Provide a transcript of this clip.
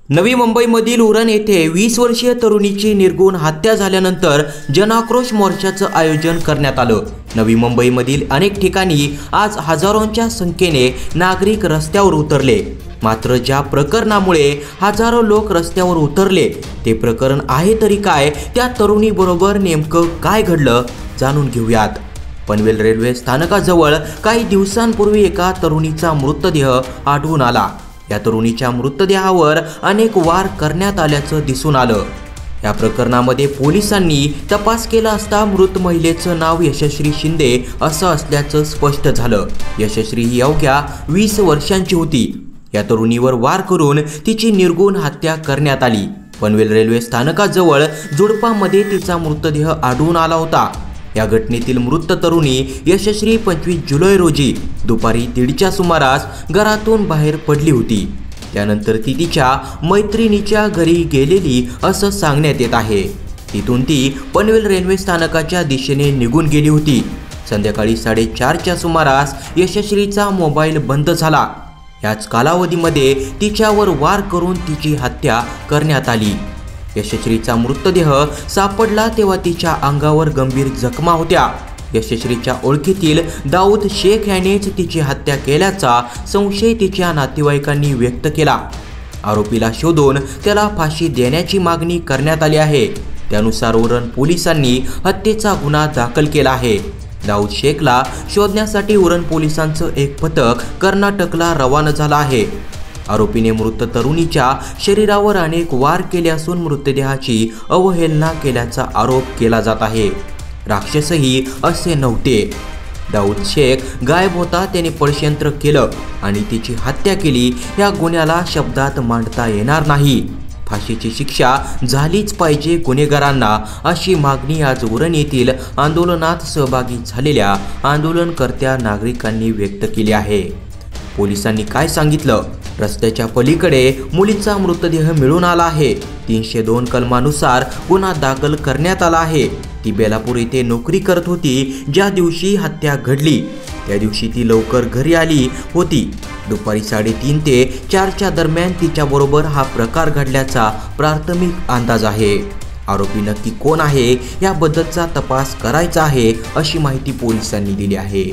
नवी मुंबईमधील उरण येथे 20 वर्षीय तरुणीची निर्घृण हत्या झाल्यानंतर जनाक्रोश मोर्चाचं आयोजन करण्यात आलं। नवी मुंबईमधील अनेक ठिकाणी आज हजारोंच्या संख्येने नागरिक रस्त्यावर उतरले। मात्र ज्या प्रकरणामुळे हजारो लोक रस्त्यावर उतरले ते प्रकरण आहे तरी काय, त्या तरुणीबरोबर नेमकं काय घडलं जाणून घेऊयात। पनवेल रेल्वे स्थानकाजवळ काही दिवसांपूर्वी एका तरुणीचा मृतदेह आढळून आला। या तरुणीच्या मृतदेहावर अनेक वार करण्यात आल्याचं दिसून आलं। या प्रकरणामध्ये पोलिसांनी तपास केला असता मृत महिलेचं नाव यशश्री शिंदे असं असल्याचं स्पष्ट झालं। यशश्री ही अवघ्या 20 वर्षांची होती। या तरुणीवर वार करून तिची निर्घृण हत्या करण्यात आली। पनवेल रेल्वे स्थानकाजवळ जुडपामध्ये तिचा मृतदेह आढळून आला होता। या घटनेतील मृत तरुणी यशश्री 25 जुलै रोजी दुपारी 1:30च्या सुमारास घरातून बाहेर पडली होती। त्यानंतर ती तिच्या मैत्रिणीच्या घरी गेलेली असं सांगण्यात येत आहे। तिथून ती पनवेल रेल्वे स्थानकाच्या दिशेने निघून गेली होती। संध्याकाळी 4:30च्या सुमारास यशश्रीचा मोबाईल बंद झाला। याच कालावधीमध्ये तिच्यावर वार करून तिची हत्या करण्यात आली। यशश्रीचा मृतदेह सापडला तेव्हा तिच्या अंगावर गंभीर जखमा होत्या। यशश्रीच्या ओळखीतील दाऊद शेख यानेच तिची हत्या केल्याचा संशय तिच्या नातेवाईकांनी व्यक्त केला। आरोपीला शोधून त्याला फाशी देण्याची मागणी करण्यात आली आहे। त्यानुसार उरण पोलिसांनी हत्येचा गुन्हा दाखल केला आहे। दाऊद शेखला शोधण्यासाठी उरण पोलिसांचं एक पथक कर्नाटकला रवाना झालं आहे। आरोपीने मृत तरुणीच्या शरीरावर अनेक वार केले असून मृतदेहाची अवहेलना केल्याचा आरोप केला जात आहे। राक्षसही असे नव्हते। दाऊद शेख गायब होता, त्याने षडयंत्र केलं आणि तिची हत्या केली। या गुन्ह्याला शब्दात मांडता येणार नाही। फाशीची शिक्षा झालीच पाहिजे गुन्हेगारांना, अशी मागणी आज उरण येथील आंदोलनात सहभागी झालेल्या आंदोलनकर्त्या नागरिकांनी व्यक्त केली आहे। पोलिसांनी काय सांगितलं? रस्त्याच्या पलीकडे मुलीचा मृतदेह मिळून आला आहे। 302 कलमानुसार गुन्हा दाखल करण्यात आला आहे। ती बेलापूर येथे नोकरी करत होती। ज्या दिवशी हत्या घडली त्या दिवशी ती लवकर घरी आली होती। दुपारी 3:30 ते 4च्या दरम्यान तिच्याबरोबर हा प्रकार घडल्याचा प्राथमिक अंदाज आहे। आरोपी नक्की कोण आहे याबद्दलचा तपास करायचा आहे, अशी माहिती पोलिसांनी दिली आहे।